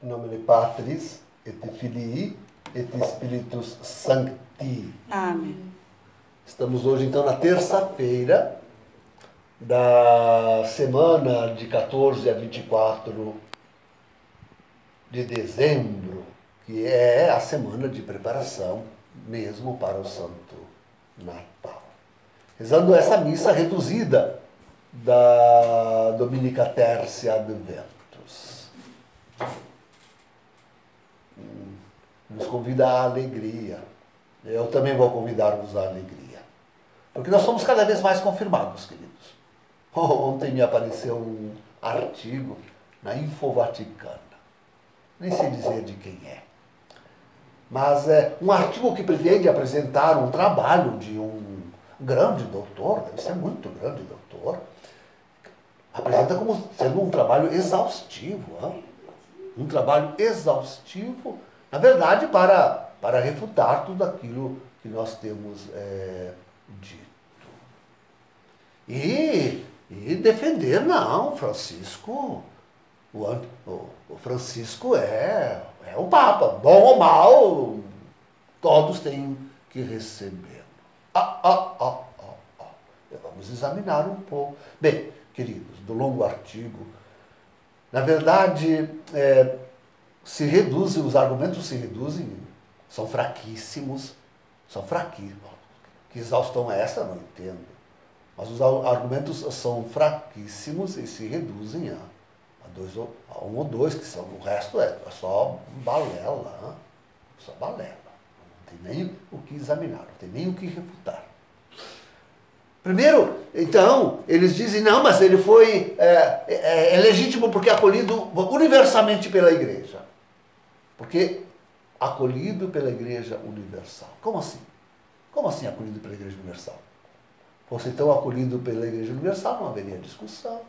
In nomine Patris, et Filii, et Spiritus Sancti. Amém. Estamos hoje, então, na terça-feira da semana de 14 a 24 de dezembro, que é a semana de preparação mesmo para o Santo Natal. Rezando essa missa reduzida da Dominica Tertia Adventus. Nos convida à alegria. Eu também vou convidar-vos à alegria. Porque nós somos cada vez mais confirmados, queridos. Ontem me apareceu um artigo na Info Vaticana. Nem sei dizer de quem é. Mas é um artigo que pretende apresentar um trabalho de um grande doutor, deve ser muito grande doutor, apresenta como sendo um trabalho exaustivo. Um trabalho exaustivo, na verdade, para refutar tudo aquilo que nós temos dito. E defender, não, Francisco, o Francisco é o Papa, bom ou mal, todos têm que receber. Vamos examinar um pouco. Bem, queridos, do longo artigo, na verdade, os argumentos se reduzem, são fraquíssimos, Que exaustão é essa? Não entendo. Mas os argumentos são fraquíssimos e se reduzem a um ou dois, que são, o resto é só balela, só balela. Não tem nem o que examinar, não tem nem o que refutar. Primeiro, então, eles dizem, não, mas ele foi legítimo porque é acolhido universalmente pela Igreja. Porque acolhido pela Igreja Universal. Como assim? Como assim acolhido pela Igreja Universal? Fosse então acolhido pela Igreja Universal, não haveria discussão.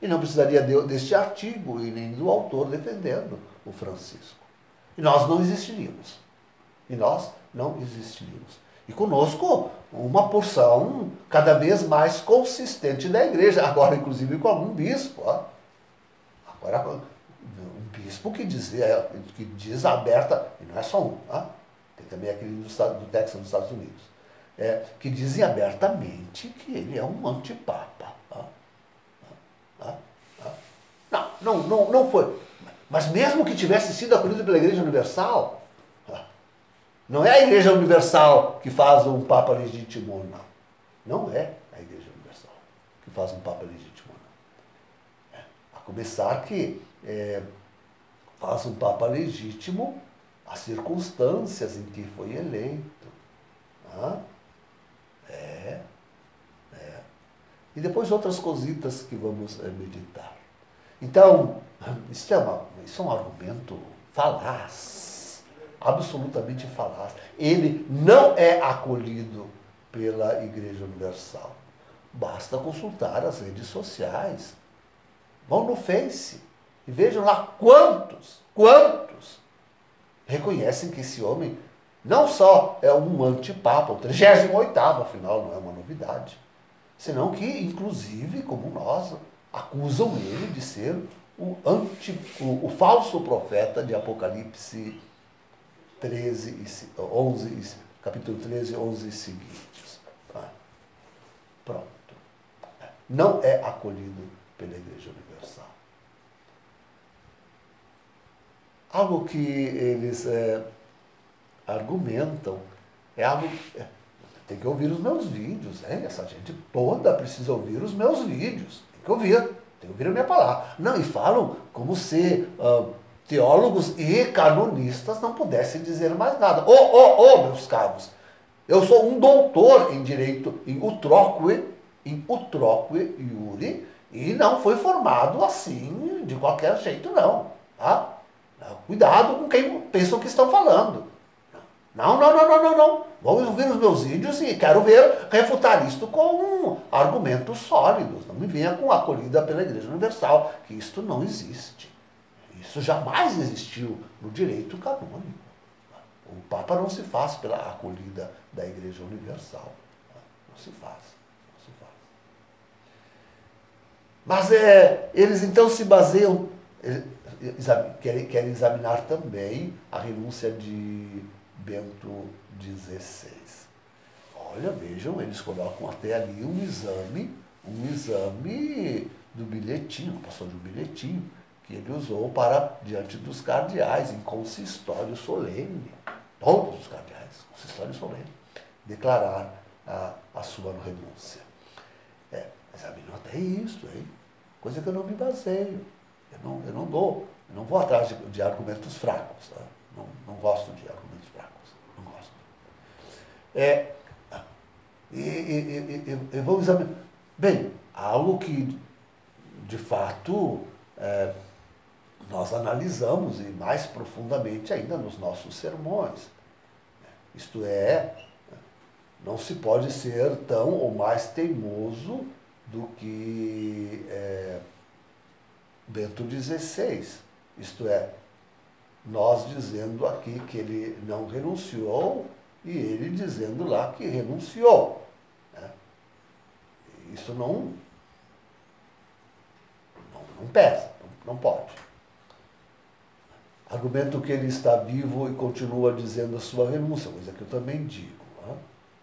E não precisaria deste artigo e nem do autor defendendo o Francisco. E nós não existiríamos. E conosco uma porção cada vez mais consistente da Igreja, agora inclusive com algum bispo. Agora um bispo que diz aberta, e não é só um, tem também aquele do Texas, dos Estados Unidos, que dizem abertamente que ele é um antipapa. Não foi. Mas mesmo que tivesse sido acolhido pela Igreja Universal, não é a Igreja Universal que faz um Papa legítimo, não. Não é a Igreja Universal que faz um Papa legítimo, não. A começar que faz um Papa legítimo as circunstâncias em que foi eleito. E depois outras cositas que vamos meditar. Então, isso é um argumento falaz, absolutamente falaz. Ele não é acolhido pela Igreja Universal. Basta consultar as redes sociais. Vão no Face e vejam lá quantos reconhecem que esse homem não só é um antipapa, o 38º, afinal, não é uma novidade, senão que, inclusive, como nós, acusam ele de ser o falso profeta de Apocalipse 11, capítulo 13, 11 e seguintes. Pronto. Não é acolhido pela Igreja Universal. Algo que eles argumentam é algo... Tem que ouvir os meus vídeos, essa gente toda precisa ouvir os meus vídeos. Tem que ouvir a minha palavra. Não, e falam como se teólogos e canonistas não pudessem dizer mais nada. Meus caros, eu sou um doutor em direito, em utroque iure, e não foi formado assim, de qualquer jeito, não. Cuidado com quem pensam que estão falando. Não. Vamos ouvir os meus vídeos e quero refutar isto com argumentos sólidos. Não me venha com acolhida pela Igreja Universal, que isto não existe. Isso jamais existiu no direito canônico. O Papa não se faz pela acolhida da Igreja Universal. Não se faz. Mas eles então se baseiam querem examinar também a renúncia de Bento XVI. Olha, vejam, eles colocam até ali um exame do bilhetinho, passou de um bilhetinho, que ele usou para, diante dos cardeais, em consistório solene, todos os cardeais, consistório solene, declarar a sua renúncia. Examinou até isso, hein? Coisa que eu não me baseio, eu não vou atrás de argumentos fracos, tá? Não gosto de argumentos fracos, não gosto. E vamos examinar. Bem, algo que, de fato, nós analisamos e mais profundamente ainda nos nossos sermões. Isto é, não se pode ser tão ou mais teimoso do que Bento XVI. Isto é, nós dizendo aqui que ele não renunciou e ele dizendo lá que renunciou. Isso não pesa, não pode. Argumento que ele está vivo e continua dizendo a sua renúncia, coisa que eu também digo.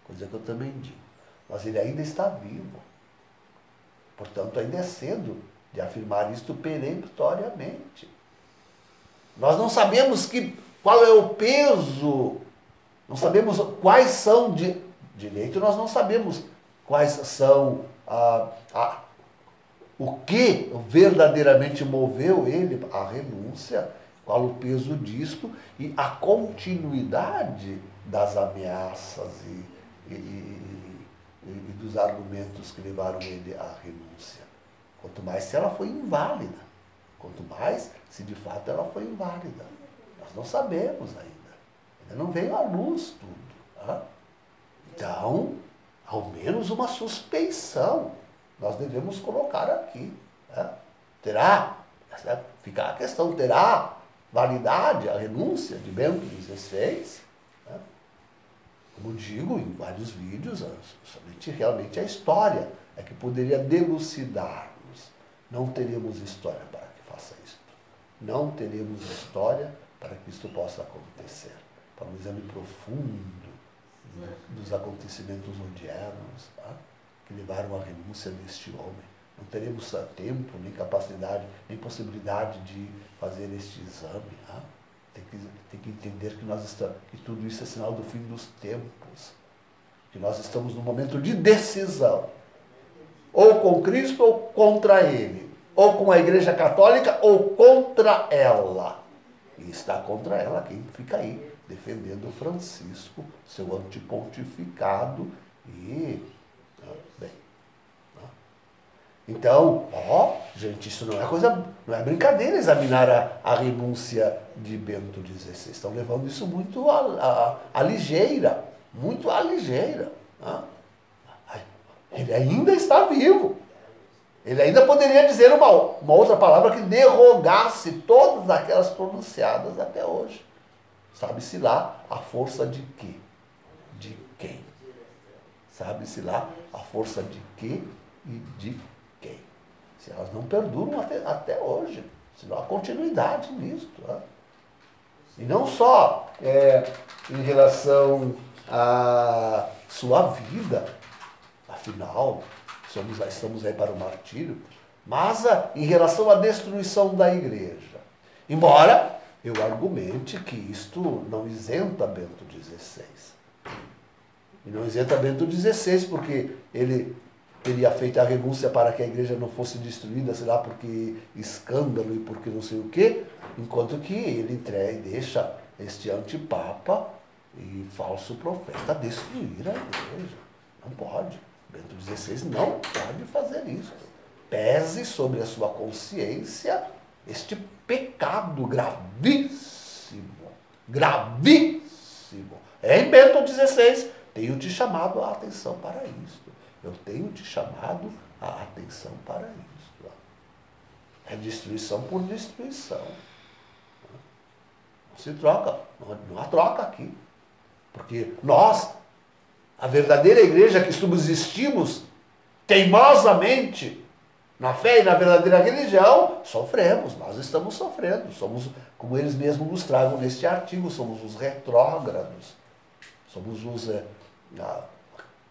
Coisa que eu também digo. Mas ele ainda está vivo. Portanto, ainda é cedo de afirmar isto peremptoriamente. Nós não sabemos qual é o peso, não sabemos quais são direito, nós não sabemos quais são o que verdadeiramente moveu ele à renúncia, qual o peso disto e a continuidade das ameaças e dos argumentos que levaram ele à renúncia. Quanto mais se ela foi inválida, quanto mais se de fato ela foi inválida. Nós não sabemos ainda não veio à luz tudo. Tá? Então, ao menos uma suspeição nós devemos colocar aqui. Tá? Fica a questão, terá validade a renúncia de Bento XVI? Tá? Como digo em vários vídeos, somente realmente a história é que poderia delucidar-nos. Não teremos história para que faça isto. Não teremos história para que isto possa acontecer. Para um exame profundo dos acontecimentos odiernos, tá? Que levaram à renúncia deste homem. Não teremos tempo, nem capacidade, nem possibilidade de fazer este exame. Tá? Tem que entender que tudo isso é sinal do fim dos tempos. Que nós estamos num momento de decisão. Ou com Cristo ou contra Ele. Ou com a Igreja Católica ou contra ela. E está contra ela quem fica aí, defendendo Francisco, seu antipontificado e... Bem, então, gente, isso não é brincadeira examinar a renúncia de Bento XVI. Estão levando isso muito à ligeira, muito à ligeira. Ele ainda está vivo. Ele ainda poderia dizer uma outra palavra que derrogasse todas aquelas pronunciadas até hoje. Sabe-se lá a força de quê? De quem? Sabe-se lá a força de quê e de quem? Se elas não perduram até hoje. Se não há continuidade nisso. E não só em relação à sua vida, afinal, estamos aí para o martírio, mas em relação à destruição da igreja. Embora eu argumente que isto não isenta Bento XVI. E não isenta Bento XVI porque ele teria feito a renúncia para que a igreja não fosse destruída, sei lá, porque escândalo e porque não sei o quê, enquanto que ele deixa este antipapa e falso profeta destruir a igreja. Não pode. Bento XVI não pode fazer isso. Pese sobre a sua consciência este pecado gravíssimo. Gravíssimo. Em Bento XVI, tenho te chamado a atenção para isto. Eu tenho te chamado a atenção para isto. É destruição por destruição. Não se troca, não há troca aqui. Porque nós, a verdadeira igreja que subsistimos teimosamente na fé e na verdadeira religião, sofremos, nós estamos sofrendo. Somos, como eles mesmos nos tragam neste artigo, somos os retrógrados. Somos os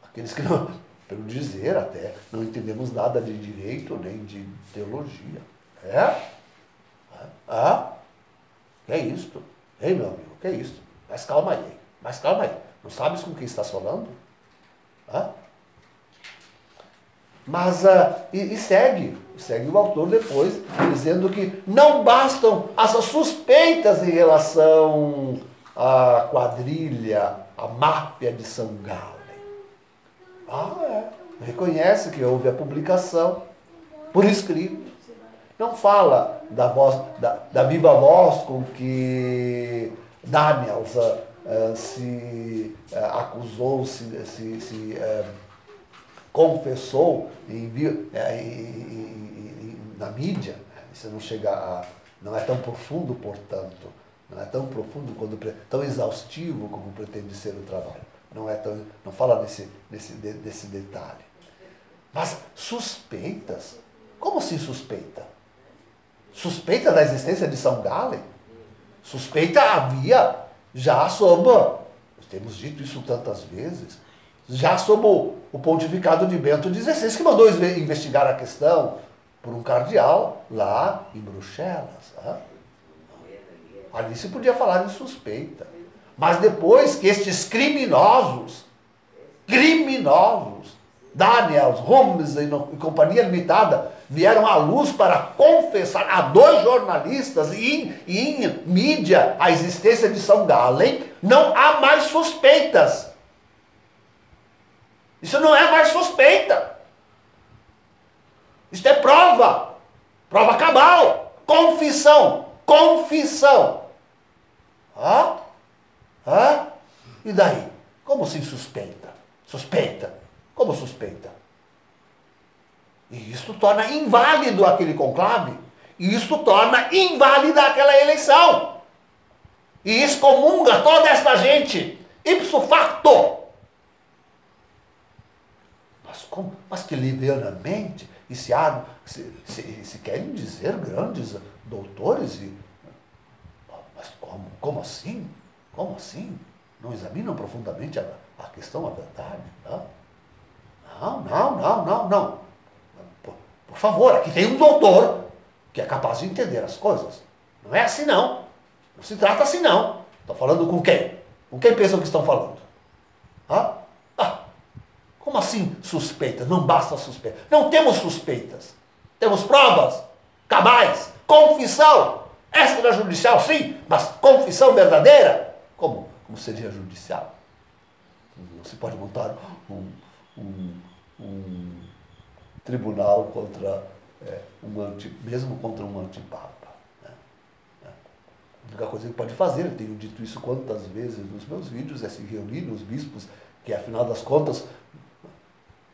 aqueles que, não, pelo dizer até, não entendemos nada de direito nem de teologia. Que é isto? Ei, meu amigo, que é isto? Mas calma aí, mas calma aí. Não sabes com quem estás falando? Mas, segue o autor depois, dizendo que não bastam as suspeitas em relação à quadrilha, à máfia de São Galen. Reconhece que houve a publicação por escrito. Não fala da viva voz com que Daniel se acusou, se confessou na mídia. Isso não chega não é tão profundo, portanto, não é tão profundo, tão exaustivo como pretende ser o trabalho. Não fala desse detalhe. Mas suspeitas? Como assim suspeita? Suspeita da existência de São Galen? Suspeita havia já temos dito isso tantas vezes, já sob o pontificado de Bento XVI, que mandou investigar a questão por um cardeal lá em Bruxelas. Ali se podia falar de suspeita. Mas depois que estes criminosos, Daniels, Holmes e Companhia Limitada, vieram à luz para confessar a 2 jornalistas e em mídia a existência de São Galen, não há mais suspeitas. Isso não é mais suspeita. Isto é prova. Prova cabal. Confissão. E daí? Como se suspeita? Como suspeita? E isto torna inválido aquele conclave. E isto torna inválida aquela eleição. E excomunga toda esta gente. Ipso facto. Mas que livianamente, e se querem dizer grandes doutores, mas como assim? Como assim? Não examinam profundamente a questão, a verdade? Não. Por favor, aqui tem um doutor que é capaz de entender as coisas. Não é assim não. Não se trata assim não. Estão falando com quem? Com quem pensam que estão falando? Como assim suspeita? Não basta suspeita. Não temos suspeitas. Temos provas cabais, confissão extrajudicial, sim, mas confissão verdadeira? Como seria judicial? Não se pode montar um tribunal contra mesmo contra um antipapa. A única coisa que pode fazer, eu tenho dito isso quantas vezes nos meus vídeos, é se reunir os bispos, que afinal das contas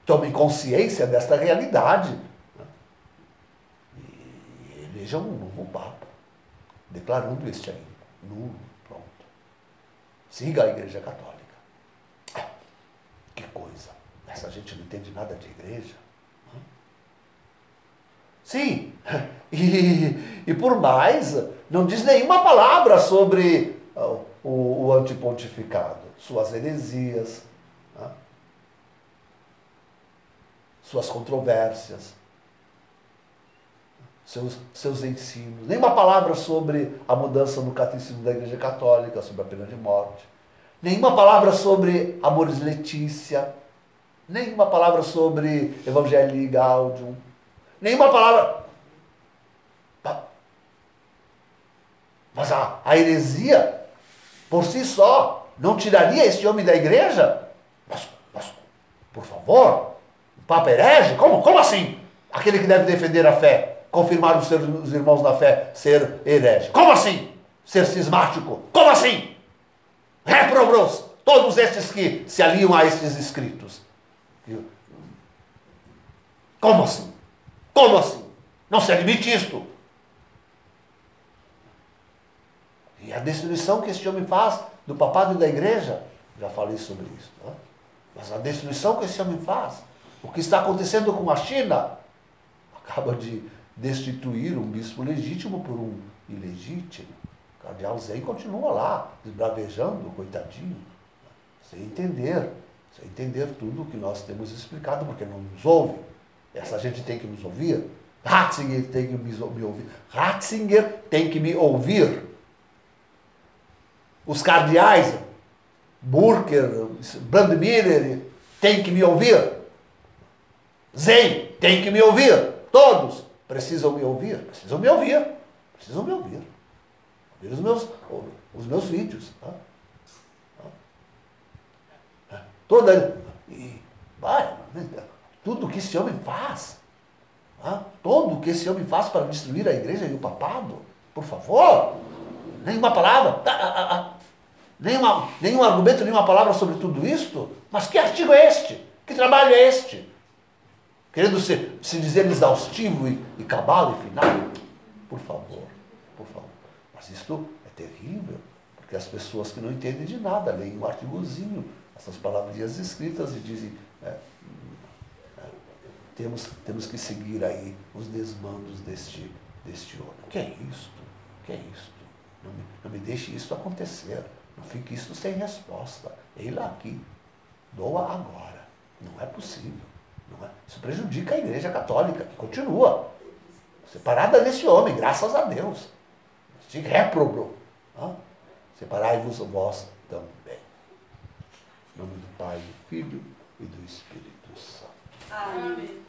tomem consciência desta realidade e elejam um novo Papa, declarando este aí nulo, pronto. Siga a Igreja Católica. Que coisa! Essa gente não entende nada de igreja. Sim, e por mais, não diz nenhuma palavra sobre o antipontificado, suas heresias, suas controvérsias, seus ensinos. Nenhuma palavra sobre a mudança no catecismo da Igreja Católica, sobre a pena de morte. Nenhuma palavra sobre Amoris Laetitia. Nenhuma palavra sobre Evangelii Gaudium. Nenhuma palavra. Mas a heresia, por si só, não tiraria este homem da igreja? Mas por favor, o Papa herege? Como assim? Aquele que deve defender a fé, confirmar os seus irmãos na fé, ser herege. Como assim? Ser cismático. Como assim? Réprobos, todos estes que se aliam a estes escritos. Como assim? Como assim? Não se admite isto. E a destruição que este homem faz do papado e da igreja, já falei sobre isso, não é? Mas a destruição que esse homem faz, o que está acontecendo com a China, acaba de destituir um bispo legítimo por um ilegítimo. O cardeal Zen continua lá, esbravejando, coitadinho, sem entender tudo o que nós temos explicado, porque não nos ouve. Essa gente tem que nos ouvir. Ratzinger tem que me ouvir. Ratzinger tem que me ouvir. Os cardeais, Burker, Brandmiller, tem que me ouvir. Zen tem que me ouvir. Todos precisam me ouvir. Precisam me ouvir. Precisam me ouvir. Ouvir os meus vídeos. Tudo que esse homem faz. Tudo o que esse homem faz para destruir a igreja e o papado. Por favor. Nenhuma palavra. Nenhum argumento, nenhuma palavra sobre tudo isto. Mas que artigo é este? Que trabalho é este? Querendo se dizer exaustivo e cabal e final? Por favor, por favor. Mas isto é terrível, porque as pessoas que não entendem de nada leem um artigozinho, essas palavrinhas escritas e dizem, temos que seguir aí os desmandos deste homem. Que é isto? Que é isto? Não me deixe isso acontecer. Não fique isso sem resposta. Ele aqui. Doa agora. Não é possível. Não é. Isso prejudica a Igreja Católica, que continua separada desse homem, graças a Deus. Este réprobo. Separai-vos vós também. Em nome do Pai, do Filho e do Espírito Santo. Amém.